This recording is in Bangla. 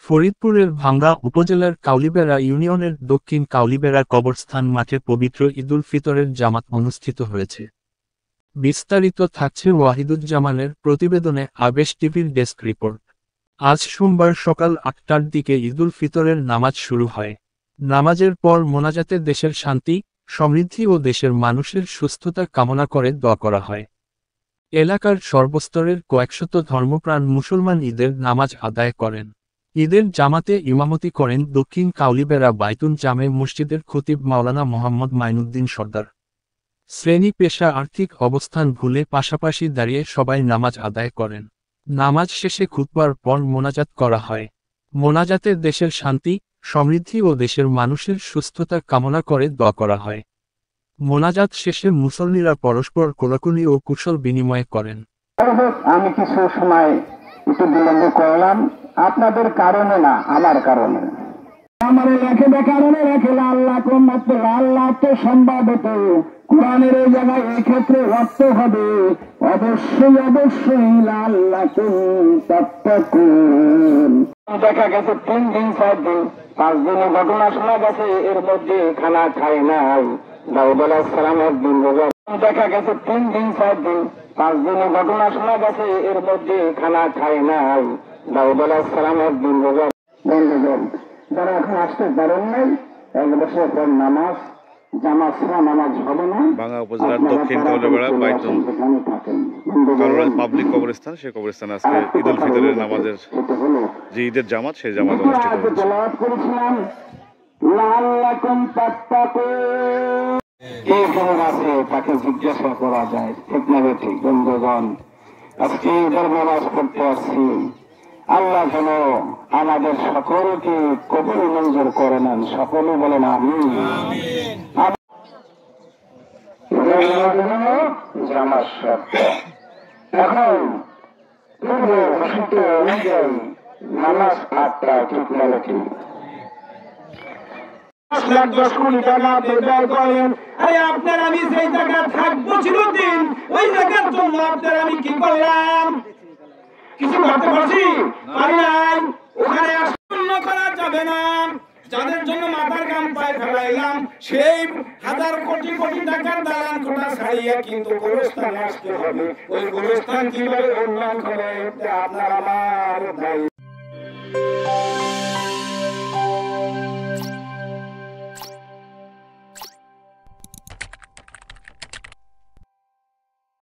ফরিদপুরের ভাঙ্গা উপজেলার কাউলিবেড়া ইউনিয়নের দক্ষিণ কাউলিবেড়া কবরস্থান মাঠে পবিত্র ঈদুল ফিতরের জামাত অনুষ্ঠিত হয়েছে। বিস্তারিত থাকছে ওয়াহিদুজ্জামানের প্রতিবেদনে। আবেশ টিভির ডেস্ক রিপোর্ট। আজ সোমবার সকাল ৮টার দিকে ঈদুল ফিতরের নামাজ শুরু হয়। নামাজের পর মোনাজাতে দেশের শান্তি, সমৃদ্ধি ও দেশের মানুষের সুস্থতা কামনা করে দোয়া করা হয়। এলাকার সর্বস্তরের কয়েকশত ধর্মপ্রাণ মুসলমান ঈদের নামাজ আদায় করেন। ঈদের জামাতে ইমামতি করেন দক্ষিণ কাউলিবেড়া বাইতুল জামে মসজিদের খতিব মাওলানা মোহাম্মদ মাইনুদ্দিন সর্দার। শ্রেণী পেশা আর্থিক অবস্থান ভুলে পাশাপাশি দাঁড়িয়ে সবাই নামাজ আদায় করেন। নামাজ শেষে খুতবার পর মোনাজাত করা হয়। মোনাজাতে দেশের শান্তি, সমৃদ্ধি ও দেশের মানুষের সুস্থতা কামনা করে দোয়া করা হয়। মোনাজাত শেষে মুসল্লিরা পরস্পর কোলাকুলি ও কুশল বিনিময় করেন। আমি কিছু সময় একটু বিলম্ব করলাম, আপনাদের কারণে না, আমার কারণে। আমার লেখে কারণে রেখে আল্লাহ মাত্র আল্লাহ তো সম্ভবত কোরআনের এই জায়গায় এই ক্ষেত্রে অর্থ হবে অবশ্যই অবশ্যই আল্লাহ দেখা গেছে 3 দিন 4 দিন 5 দিনের ঘটনা শোনা গেছে, এর মধ্যে খানা খায় নাই। দাউদ আলাইহিস সালাম একদিন রোজা দেখা গেছে 3 দিন 4 দিন 5 দিনের ঘটনা শোনা গেছে, এর মধ্যে খানা খায় নাই। দাউদ আলাইহিস সালাম একদিন রোজা বন্ধুগণ যারা এখন আসতে পারেন নাই, 1 বছর পর নামাজ জামাত ছাড়া নামাজ হবে না। ভাঙ্গা উপজেলার দক্ষিণ কাউলিবেড়া বাইতুল পাবলিক কবরস্থান, সেই কবরস্থানে আজকে ঈদুল ফিতরের নামাজের যে ঈদের জামাত, সেই জামাত অনুষ্ঠিত হয়েছে। তাকে জিজ্ঞাসা করা যায়, ঠিক না ঠিক? বন্ধুগণ, আজকে ঈদের নামাজ পড়তে আসছি, আল্লাহ যেন আমাদের সকলকে কবুল মঞ্জুর করে নেন। সকলে বলেন আমিন। জামাত এখন পূর্বে ঘোষিত অনুযায়ী নামাজ 8টা, ঠিক না ঠিক? 10 কোটি টাকা ব্যয় করেন। আপনার আমি সেই জায়গা থাকবো চিরদিন, ওই জায়গার জন্য আপনার আমি কি করলাম? কিছু করতে পারছি? পারি নাই। ওখানে আসন্ন করা যাবে না। যাদের জন্য মাথার গাম পায়ে ফেলাইলাম, সেই 1000 কোটি কোটি টাকার দালান কোঠা ছাড়িয়ে কিন্তু গোরস্থানে আসতে হবে। ওই গোরস্থান কিভাবে উন্নয়ন করে আপনার আমার দায়িত্ব।